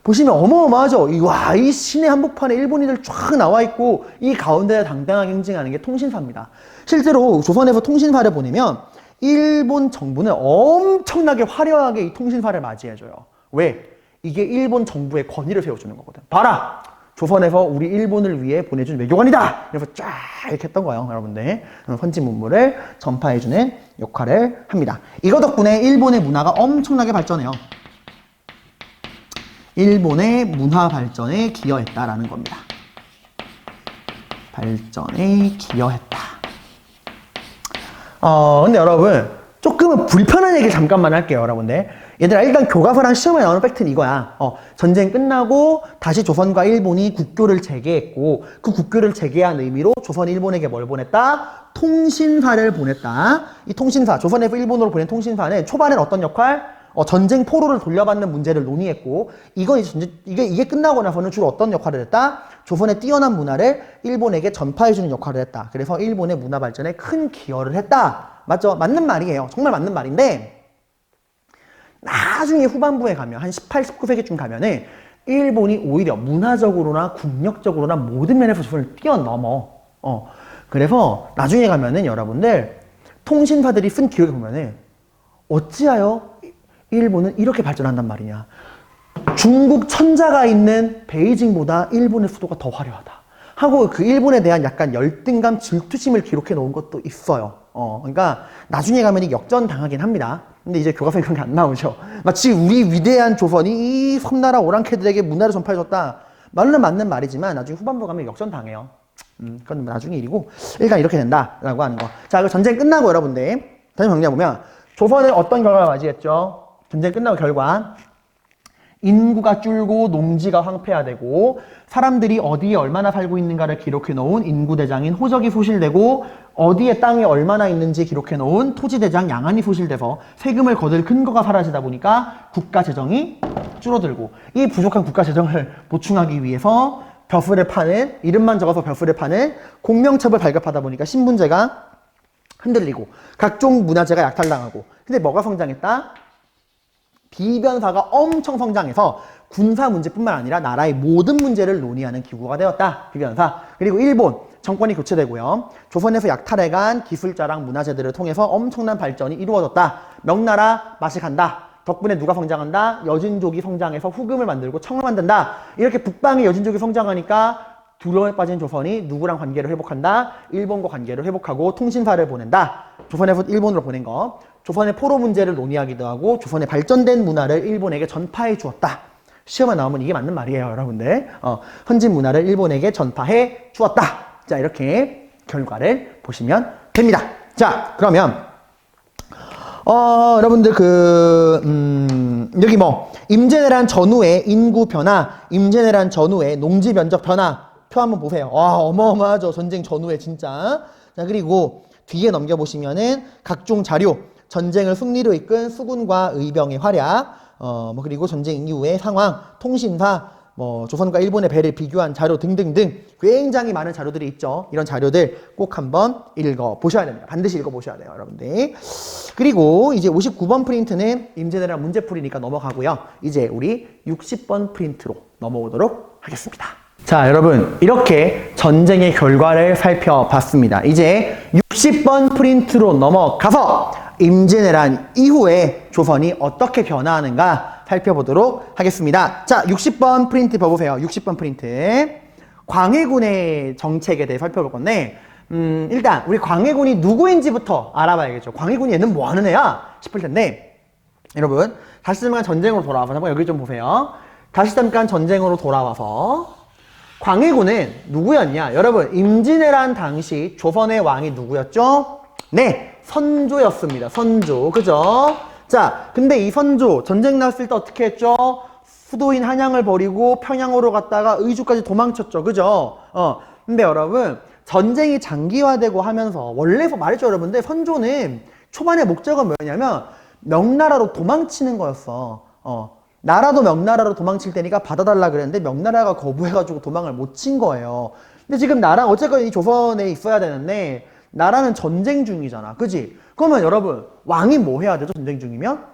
보시면 어마어마하죠? 와, 이 시내 한복판에 일본인들 쫙 나와 있고 이 가운데 당당하게 행진하는 게 통신사입니다. 실제로 조선에서 통신사를 보내면 일본 정부는 엄청나게 화려하게 이 통신사를 맞이해줘요. 왜? 이게 일본 정부의 권위를 세워주는 거거든. 봐라! 조선에서 우리 일본을 위해 보내준 외교관이다! 이래서 쫙 이렇게 했던 거예요, 여러분들. 선진 문물을 전파해주는 역할을 합니다. 이거 덕분에 일본의 문화가 엄청나게 발전해요. 일본의 문화 발전에 기여했다라는 겁니다. 발전에 기여했다. 근데 여러분, 조금은 불편한 얘기를 잠깐만 할게요, 여러분들. 얘들아, 일단 교과서랑 시험에 나오는 팩트는 이거야. 전쟁 끝나고 다시 조선과 일본이 국교를 재개했고, 그 국교를 재개한 의미로 조선이 일본에게 뭘 보냈다? 통신사를 보냈다. 이 통신사, 조선에서 일본으로 보낸 통신사는 초반엔 어떤 역할? 전쟁 포로를 돌려받는 문제를 논의했고, 이게 끝나고 나서는 주로 어떤 역할을 했다? 조선의 뛰어난 문화를 일본에게 전파해주는 역할을 했다. 그래서 일본의 문화 발전에 큰 기여를 했다. 맞죠? 맞는 말이에요. 정말 맞는 말인데, 나중에 후반부에 가면, 한 18, 19세기쯤 가면은, 일본이 오히려 문화적으로나 국력적으로나 모든 면에서 조선을 뛰어넘어. 그래서 나중에 가면은 여러분들, 통신사들이 쓴 기록에 보면은, 어찌하여 일본은 이렇게 발전한단 말이냐. 중국 천자가 있는 베이징보다 일본의 수도가 더 화려하다. 하고 그 일본에 대한 약간 열등감, 질투심을 기록해 놓은 것도 있어요. 그러니까 나중에 가면 역전 당하긴 합니다. 근데 이제 교과서에 그런 게 안 나오죠. 마치 우리 위대한 조선이 이 섬나라 오랑캐들에게 문화를 전파해줬다. 말은 맞는 말이지만 나중에 후반부 가면 역전 당해요. 그건 나중에 일이고 일단 이렇게 된다라고 하는 거. 자, 그 전쟁 끝나고 여러분들 다시 정리해보면 조선은 어떤 결과를 맞이했죠? 전쟁 끝나고 결과 인구가 줄고 농지가 황폐화되고 사람들이 어디에 얼마나 살고 있는가를 기록해 놓은 인구대장인 호적이 소실되고 어디에 땅이 얼마나 있는지 기록해 놓은 토지대장 양안이 소실돼서 세금을 거둘 근거가 사라지다 보니까 국가 재정이 줄어들고 이 부족한 국가 재정을 보충하기 위해서 벼슬을 파는 이름만 적어서 벼슬을 파는 공명첩을 발급하다 보니까 신분제가 흔들리고 각종 문화재가 약탈당하고 근데 뭐가 성장했다? 비변사가 엄청 성장해서 군사 문제뿐만 아니라 나라의 모든 문제를 논의하는 기구가 되었다. 비변사. 그리고 일본 정권이 교체되고요. 조선에서 약탈해간 기술자랑 문화재들을 통해서 엄청난 발전이 이루어졌다. 명나라 맛이 간다. 덕분에 누가 성장한다? 여진족이 성장해서 후금을 만들고 청을 만든다. 이렇게 북방의 여진족이 성장하니까 두려움에 빠진 조선이 누구랑 관계를 회복한다? 일본과 관계를 회복하고 통신사를 보낸다. 조선에서 일본으로 보낸 거. 조선의 포로 문제를 논의하기도 하고 조선의 발전된 문화를 일본에게 전파해 주었다. 시험에 나오면 이게 맞는 말이에요, 여러분들. 선진 문화를 일본에게 전파해 주었다. 자, 이렇게 결과를 보시면 됩니다. 자, 그러면 여러분들 여기 임진왜란 전후의 인구 변화, 임진왜란 전후의 농지 면적 변화 표 한번 보세요. 와, 어마어마하죠. 전쟁 전후에 진짜. 자, 그리고 뒤에 넘겨보시면은 각종 자료, 전쟁을 승리로 이끈 수군과 의병의 활약, 그리고 전쟁 이후의 상황, 통신사, 조선과 일본의 배를 비교한 자료 등등등 굉장히 많은 자료들이 있죠. 이런 자료들 꼭 한번 읽어보셔야 됩니다. 반드시 읽어보셔야 돼요, 여러분들. 그리고 이제 59번 프린트는 임진왜란 문제풀이니까 넘어가고요. 이제 우리 60번 프린트로 넘어오도록 하겠습니다. 자, 여러분, 이렇게 전쟁의 결과를 살펴봤습니다. 이제 60번 프린트로 넘어가서 임진왜란 이후에 조선이 어떻게 변화하는가 살펴보도록 하겠습니다. 자, 60번 프린트 봐보세요. 60번 프린트. 광해군의 정책에 대해 살펴볼 건데, 일단 우리 광해군이 누구인지부터 알아봐야겠죠. 광해군이 얘는 뭐 하는 애야? 싶을 텐데, 여러분, 다시 잠깐 전쟁으로 돌아와서 한번 여기 좀 보세요. 다시 잠깐 전쟁으로 돌아와서 광해군은 누구였냐? 여러분, 임진왜란 당시 조선의 왕이 누구였죠? 네, 선조였습니다. 선조. 그죠? 자, 근데 이 선조, 전쟁 났을 때 어떻게 했죠? 수도인 한양을 버리고 평양으로 갔다가 의주까지 도망쳤죠. 그죠? 근데 여러분, 전쟁이 장기화되고 하면서, 원래 말했죠, 여러분들. 선조는 초반에 목적은 뭐냐면, 명나라로 도망치는 거였어. 나라도 명나라로 도망칠 테니까 받아달라 그랬는데 명나라가 거부해가지고 도망을 못 친 거예요. 근데 지금 나라 어쨌건 이 조선에 있어야 되는데 나라는 전쟁 중이잖아. 그지? 그러면 여러분 왕이 뭐 해야 되죠? 전쟁 중이면?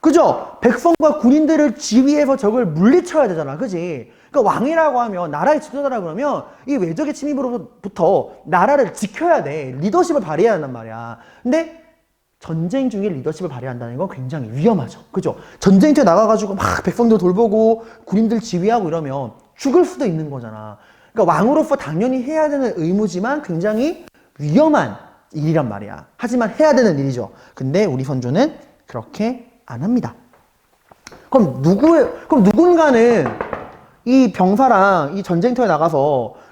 그죠? 백성과 군인들을 지휘해서 적을 물리쳐야 되잖아. 그지? 그러니까 왕이라고 하면 나라의 지도자라 그러면 이 외적의 침입으로부터 나라를 지켜야 돼. 리더십을 발휘해야 한단 말이야. 근데 전쟁 중에 리더십을 발휘한다는 건 굉장히 위험하죠. 그죠? 전쟁터에 나가가지고 막 백성들 돌보고 군인들 지휘하고 이러면 죽을 수도 있는 거잖아. 그러니까 왕으로서 당연히 해야 되는 의무지만 굉장히 위험한 일이란 말이야. 하지만 해야 되는 일이죠. 근데 우리 선조는 그렇게 안 합니다. 그럼 누군가는 이 병사랑 이 전쟁터에 나가서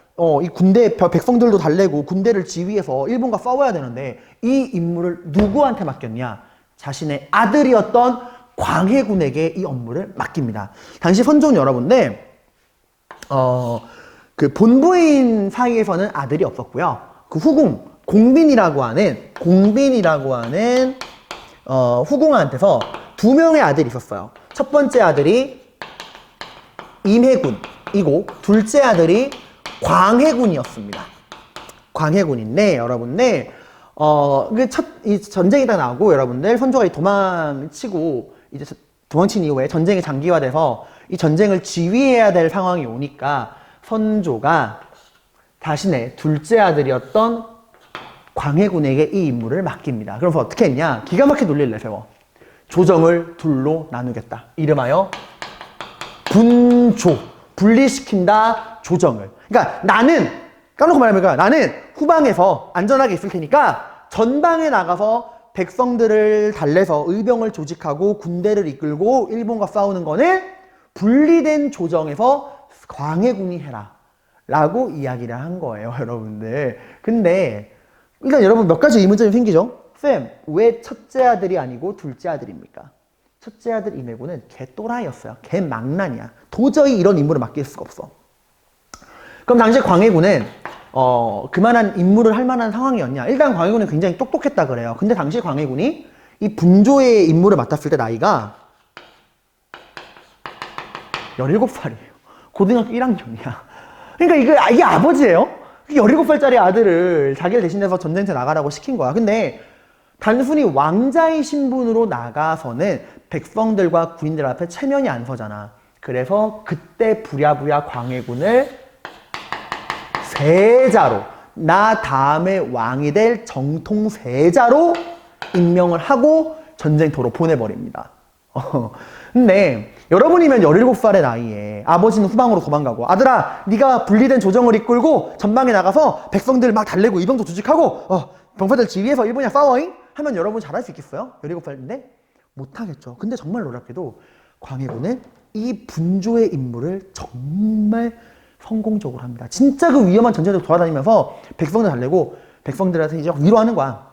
이 군대 백성들도 달래고 군대를 지휘해서 일본과 싸워야 되는데 이 임무를 누구한테 맡겼냐? 자신의 아들이었던 광해군에게 이 업무를 맡깁니다. 당시 선조는 여러분들 그 본부인 사이에서는 아들이 없었고요. 그 후궁 공빈이라고 하는 후궁한테서 2명의 아들이 있었어요. 첫 번째 아들이 임해군이고 둘째 아들이 광해군이었습니다. 광해군인데 여러분들 이 전쟁이 다 나고 여러분들 선조가 도망치고 이제 도망친 이후에 전쟁이 장기화돼서 이 전쟁을 지휘해야 될 상황이 오니까 선조가 자신의 둘째 아들이었던 광해군에게 이 임무를 맡깁니다. 그래서 어떻게 했냐? 기가 막힌 논리를 내세워. 조정을 둘로 나누겠다. 이름하여 분조. 분리시킨다. 조정을. 그러니까 나는 까놓고 말하면 나는 후방에서 안전하게 있을 테니까 전방에 나가서 백성들을 달래서 의병을 조직하고 군대를 이끌고 일본과 싸우는 거는 분리된 조정에서 광해군이 해라 라고 이야기를 한 거예요, 여러분들. 근데 일단 여러분 몇 가지 의문점이 생기죠? 쌤, 왜 첫째 아들이 아니고 둘째 아들입니까? 첫째 아들 임해군은 개 또라이였어요. 개 망난이야. 도저히 이런 임무를 맡길 수가 없어. 그럼 당시 광해군은 그만한 임무를 할 만한 상황이었냐? 일단 광해군은 굉장히 똑똑했다 그래요. 근데 당시 광해군이 이 분조의 임무를 맡았을 때 나이가 17살이에요. 고등학교 1학년이야. 그러니까 이게 아버지예요? 17살짜리 아들을 자기를 대신해서 전쟁터에 나가라고 시킨 거야. 근데 단순히 왕자의 신분으로 나가서는 백성들과 군인들 앞에 체면이 안 서잖아. 그래서 그때 부랴부랴 광해군을 세자로, 나 다음에 왕이 될 정통세자로 임명을 하고 전쟁터로 보내버립니다. 근데 여러분이면 17살의 나이에 아버지는 후방으로 도망가고 아들아 네가 분리된 조정을 이끌고 전방에 나가서 백성들 막 달래고 이병도 조직하고 병사들 지휘해서 일본이랑 싸워잉? 하면 여러분 잘할 수 있겠어요? 17살인데? 못하겠죠. 근데 정말 놀랍게도 광해군은 이 분조의 임무를 정말 성공적으로 합니다. 진짜 그 위험한 전쟁을 돌아다니면서 백성들 달래고 백성들한테 이제 위로하는 거야.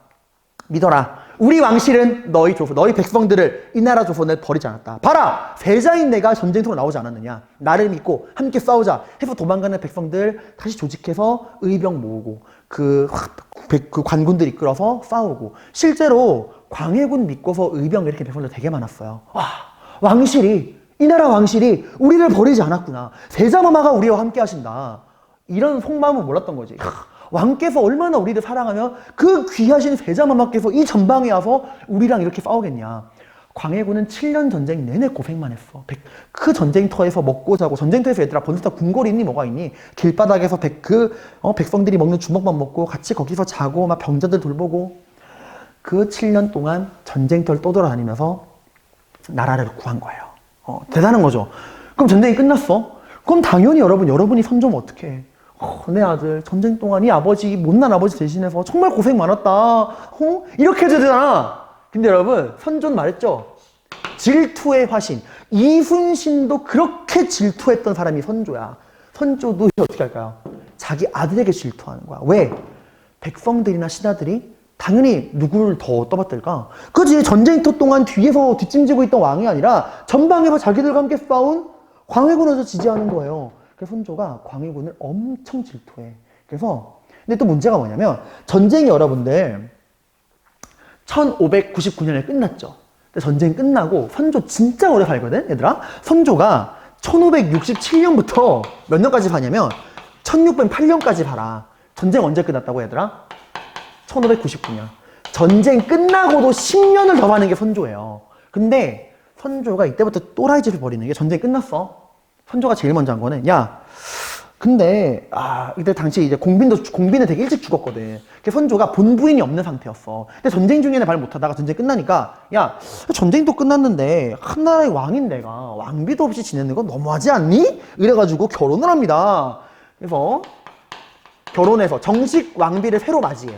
믿어라. 우리 왕실은 너희 백성들을 이 나라 조선을 버리지 않았다. 봐라! 세자인 내가 전쟁터로 나오지 않았느냐. 나를 믿고 함께 싸우자 해서 도망가는 백성들 다시 조직해서 의병 모으고 그 관군들 이끌어서 싸우고 실제로 광해군 믿고서 의병 이렇게 백성들 되게 많았어요. 와, 이 나라 왕실이 우리를 버리지 않았구나. 세자마마가 우리와 함께 하신다. 이런 속마음은 몰랐던 거지. 왕께서 얼마나 우리를 사랑하면 그 귀하신 세자마마께서 이 전방에 와서 우리랑 이렇게 싸우겠냐. 광해군은 7년 전쟁 내내 고생만 했어. 그 전쟁터에서 먹고 자고, 전쟁터에서 얘들아 본스타 궁궐이 있니 뭐가 있니? 길바닥에서 백성들이 먹는 주먹만 먹고 같이 거기서 자고 막 병자들 돌보고 그 7년 동안 전쟁터를 떠돌아다니면서 나라를 구한 거예요. 대단한 거죠. 그럼 전쟁이 끝났어? 그럼 당연히 여러분이 선조면 어떡해. 내 아들 전쟁 동안 이 아버지 못난 아버지 대신해서 정말 고생 많았다. 이렇게 해줘야 되잖아. 근데 여러분 선조는 말했죠. 질투의 화신. 이순신도 그렇게 질투했던 사람이 선조야. 선조도 어떻게 할까요? 자기 아들에게 질투하는 거야. 왜? 백성들이나 신하들이 당연히 누구를 더 떠받들까? 그지? 전쟁터 동안 뒤에서 뒷짐지고 있던 왕이 아니라 전방에서 자기들과 함께 싸운 광해군에서 지지하는 거예요. 그래서 선조가 광해군을 엄청 질투해. 그래서 근데 또 문제가 뭐냐면 전쟁이 여러분들 1599년에 끝났죠. 근데 전쟁 끝나고 선조 진짜 오래 살거든, 얘들아. 선조가 1567년부터 몇 년까지 사냐면 1608년까지 살아. 전쟁 언제 끝났다고, 얘들아? 1599년. 전쟁 끝나고도 10년을 더 사는 게 선조예요. 근데 선조가 이때부터 또라이짓을 벌이는 게 전쟁 끝났어. 선조가 제일 먼저 한 거는 야, 근데 이때 당시 이제 공비는 되게 일찍 죽었거든. 그래서 선조가 본부인이 없는 상태였어. 근데 전쟁 중에는 말 못하다가 전쟁 끝나니까 야, 전쟁도 끝났는데 한 나라의 왕인 내가 왕비도 없이 지내는 건 너무하지 않니? 이래가지고 결혼을 합니다. 그래서 결혼해서 정식 왕비를 새로 맞이해.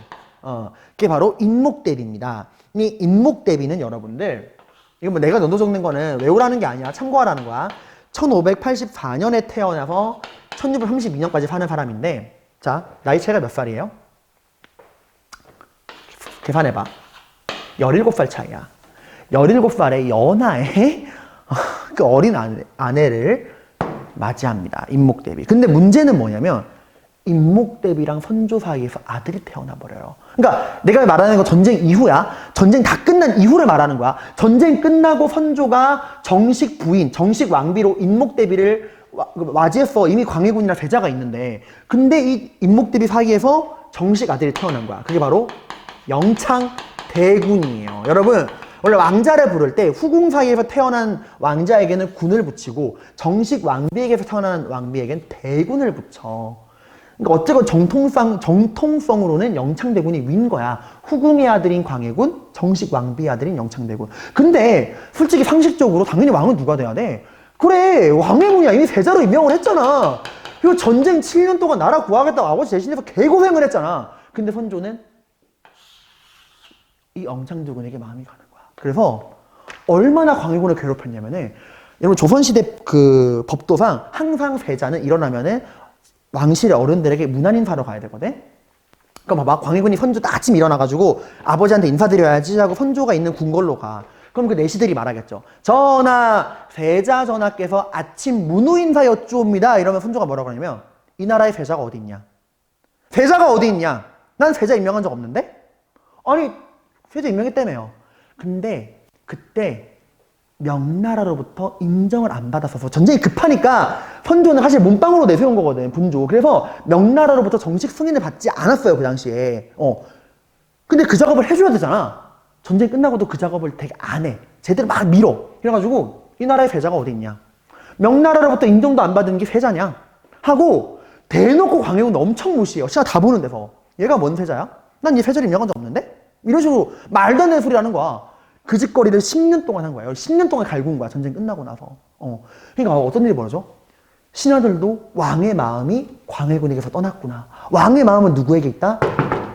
그게 바로 인목대비입니다. 이 인목대비는 여러분들, 이거 뭐 내가 너도 적는 거는 외우라는 게 아니야. 참고하라는 거야. 1584년에 태어나서 1632년까지 사는 사람인데, 자, 나이 차이가 몇 살이에요? 계산해봐. 17살 차이야. 17살의 연하에 그 어린 아내를 맞이합니다. 인목대비. 근데 문제는 뭐냐면 인목대비랑 선조 사이에서 아들이 태어나 버려요. 그러니까 내가 말하는 건 전쟁 이후야. 전쟁 다 끝난 이후를 말하는 거야. 전쟁 끝나고 선조가 정식 부인, 정식 왕비로 인목대비를 맞이했어. 이미 광해군이나 세자가 있는데. 근데 이 인목대비 사이에서 정식 아들이 태어난 거야. 그게 바로 영창대군이에요. 여러분, 원래 왕자를 부를 때 후궁 사이에서 태어난 왕자에게는 군을 붙이고 정식 왕비에게서 태어난 왕비에게는 대군을 붙여. 그러니까 어쨌건 정통성으로는 영창대군이 윈 거야. 후궁의 아들인 광해군, 정식 왕비의 아들인 영창대군. 근데 솔직히 상식적으로 당연히 왕은 누가 돼야 돼? 그래, 광해군이야. 이미 세자로 임명을 했잖아. 그리고 전쟁 7년 동안 나라 구하겠다고 아버지 대신해서 개고생을 했잖아. 근데 선조는 이 영창대군에게 마음이 가는 거야. 그래서 얼마나 광해군을 괴롭혔냐면은, 여러분 조선시대 그 법도상 항상 세자는 일어나면은 왕실의 어른들에게 문안 인사로 가야 되거든? 그럼 봐봐. 광해군이 선조 아침 일어나가지고 아버지한테 인사드려야지 하고 선조가 있는 궁궐로 가. 그럼 그 내시들이 말하겠죠. 전하, 세자 전하께서 아침 문우 인사 여쭈옵니다. 이러면 선조가 뭐라고 하냐면 이 나라에 세자가 어디 있냐? 세자가 어디 있냐? 난 세자 임명한 적 없는데? 아니, 세자 임명했다며요. 근데 그때 명나라로부터 인정을 안 받았어서 전쟁이 급하니까 선조는 사실 몸빵으로 내세운 거거든, 분조. 그래서 명나라로부터 정식 승인을 받지 않았어요, 그 당시에. 근데 그 작업을 해줘야 되잖아. 전쟁 끝나고도 그 작업을 되게 안 해. 제대로 막 밀어. 그래가지고 이 나라의 세자가 어디 있냐? 명나라로부터 인정도 안 받은 게 세자냐? 하고 대놓고 광해군을 엄청 무시해요. 시간 다 보는 데서. 얘가 뭔 세자야? 난 이 세자를 임명한 적 없는데? 이런 식으로 말도 안 되는 소리 하는 거야. 그 짓거리를 10년 동안 한 거예요. 10년 동안 갈군 거야. 전쟁 끝나고 나서. 그러니까 어떤 일이 벌어져? 신하들도 왕의 마음이 광해군에게서 떠났구나. 왕의 마음은 누구에게 있다?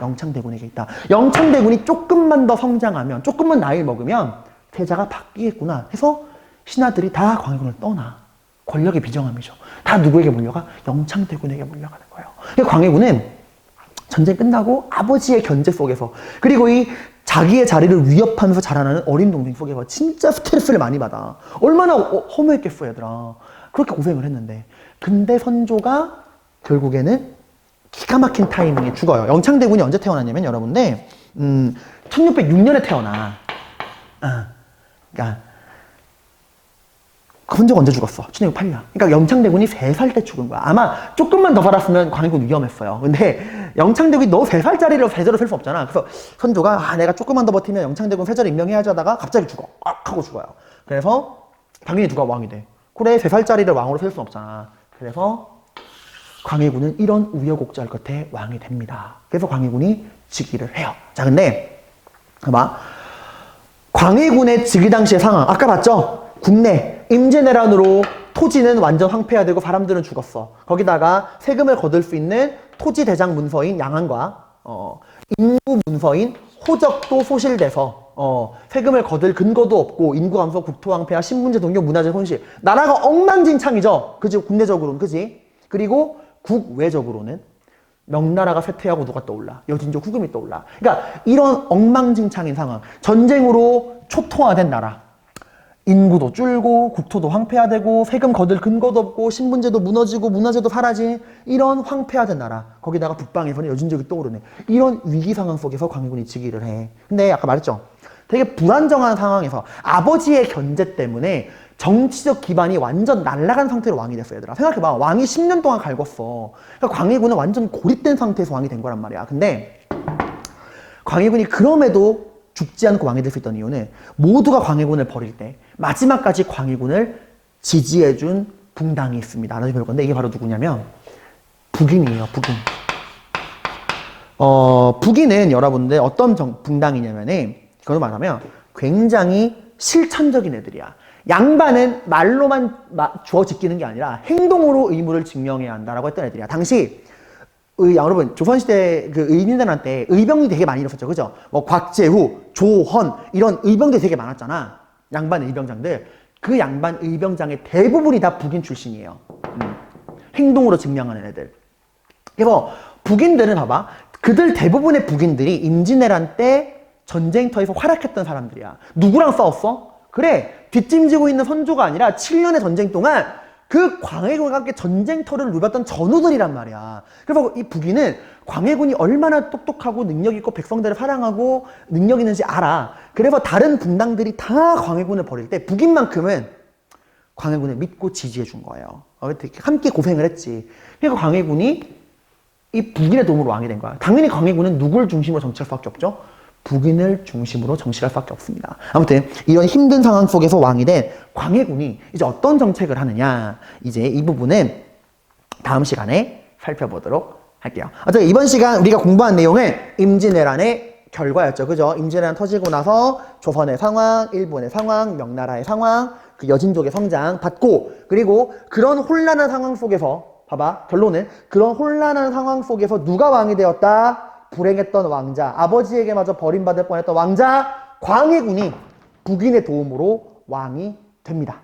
영창대군에게 있다. 영창대군이 조금만 더 성장하면, 조금만 나이를 먹으면 세자가 바뀌겠구나 해서 신하들이 다 광해군을 떠나. 권력의 비정함이죠. 다 누구에게 몰려가? 영창대군에게 몰려가는 거예요. 그러니까 광해군은 전쟁 끝나고 아버지의 견제 속에서, 그리고 이 자기의 자리를 위협하면서 자라나는 어린 동생 속에서 진짜 스트레스를 많이 받아. 얼마나 허무했겠어, 얘들아. 그렇게 고생을 했는데. 근데 선조가 결국에는 기가 막힌 타이밍에 죽어요. 영창대군이 언제 태어났냐면, 여러분들, 1606년에 태어나. 그러니까 선조가 언제 죽었어? 1608년. 그러니까 영창대군이 3살 때 죽은 거야. 아마 조금만 더 살았으면 광해군 위험했어요. 근데 영창대군이 너 3살짜리로 세자로 셀 수 없잖아. 그래서 선조가 내가 조금만 더 버티면 영창대군 세자로 임명해야지 하다가 갑자기 죽어. 악 하고 죽어요. 그래서 당연히 누가 왕이 돼. 그래, 3살짜리를 왕으로 셀 수 없잖아. 그래서 광해군은 이런 우여곡절 끝에 왕이 됩니다. 그래서 광해군이 즉위를 해요. 자, 근데 봐봐. 광해군의 즉위 당시의 상황 아까 봤죠? 국내 임진왜란으로 토지는 완전 황폐화되고 사람들은 죽었어. 거기다가 세금을 거둘 수 있는 토지 대장 문서인 양한과 인구 문서인 호적도 소실돼서 세금을 거둘 근거도 없고 인구 감소, 국토 황폐화, 신분제 동요, 문화재 손실. 나라가 엉망진창이죠. 그지? 국내적으로는. 그지? 그리고 국외적으로는 명나라가 쇠퇴하고 누가 떠올라? 여진족 후금이 떠올라. 그러니까 이런 엉망진창인 상황, 전쟁으로 초토화된 나라, 인구도 줄고 국토도 황폐화되고 세금 거둘 근거도 없고 신분제도 무너지고 문화재도 사라진 이런 황폐화된 나라, 거기다가 북방에서는 여진족이 떠오르네. 이런 위기 상황 속에서 광해군이 즉위를 해. 근데 아까 말했죠, 되게 불안정한 상황에서 아버지의 견제 때문에 정치적 기반이 완전 날아간 상태로 왕이 됐어. 얘들아, 생각해봐. 왕이 10년 동안 갈궜어. 그러니까 광해군은 완전 고립된 상태에서 왕이 된 거란 말이야. 근데 광해군이 그럼에도 죽지 않고 왕이 될 수 있던 이유는 모두가 광해군을 버릴 때 마지막까지 광해군을 지지해준 붕당이 있습니다. 나중에 배울 건데 이게 바로 누구냐면 북인이에요. 북인. 북인은 여러분들 어떤 붕당이냐면은, 그걸 말하면 굉장히 실천적인 애들이야. 양반은 말로만 주어 지키는 게 아니라 행동으로 의무를 증명해야 한다라고 했던 애들이야. 당시 여러분 조선시대 그 의민들한테 의병이 되게 많이 일었었죠. 그죠? 뭐 곽재후, 조헌 이런 의병들이 되게 많았잖아. 양반 의병장들. 그 양반 의병장의 대부분이 다 북인 출신이에요. 행동으로 증명하는 애들. 그래서 북인들은 봐봐. 그들 대부분의 북인들이 임진왜란 때 전쟁터에서 활약했던 사람들이야. 누구랑 싸웠어? 그래, 뒷짐지고 있는 선조가 아니라 7년의 전쟁 동안 그 광해군과 함께 전쟁터를 누볐던 전우들이란 말이야. 그래서 이 북인은 광해군이 얼마나 똑똑하고 능력 있고 백성들을 사랑하고 능력 있는지 알아. 그래서 다른 분당들이 다 광해군을 버릴 때 북인만큼은 광해군을 믿고 지지해 준 거예요. 함께 고생을 했지. 그러니까 광해군이 이 북인의 도움으로 왕이 된 거야. 당연히 광해군은 누굴 중심으로 정치할 수밖에 없죠? 북인을 중심으로 정치할 수밖에 없습니다. 아무튼 이런 힘든 상황 속에서 왕이 된 광해군이 이제 어떤 정책을 하느냐, 이제 이 부분은 다음 시간에 살펴보도록 할게요. 어쨌든 이번 시간 우리가 공부한 내용은 임진왜란의 결과였죠. 그죠? 임진왜란 터지고 나서 조선의 상황, 일본의 상황, 명나라의 상황, 그 여진족의 성장 봤고, 그리고 그런 혼란한 상황 속에서 봐봐, 결론은 그런 혼란한 상황 속에서 누가 왕이 되었다? 불행했던 왕자, 아버지에게마저 버림받을 뻔했던 왕자 광해군이 북인의 도움으로 왕이 됩니다.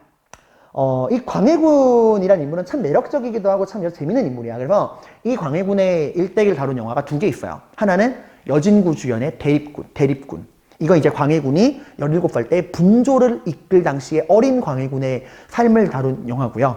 이 광해군이라는 인물은 참 매력적이기도 하고 참 재밌는 인물이야. 그래서 이 광해군의 일대기를 다룬 영화가 2개 있어요. 하나는 여진구 주연의 대립군. 이거 이제 광해군이 17살 때 분조를 이끌 당시에 어린 광해군의 삶을 다룬 영화고요.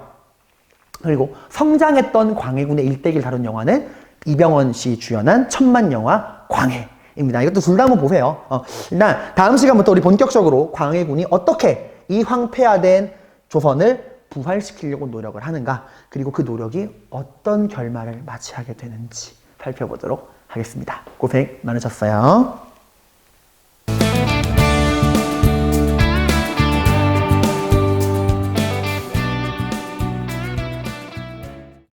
그리고 성장했던 광해군의 일대기를 다룬 영화는 이병헌 씨 주연한 천만영화 광해입니다. 이것도 둘 다 한번 보세요. 일단 다음 시간부터 우리 본격적으로 광해군이 어떻게 이 황폐화된 조선을 부활시키려고 노력을 하는가, 그리고 그 노력이 어떤 결말을 맞이하게 되는지 살펴보도록 하겠습니다. 고생 많으셨어요.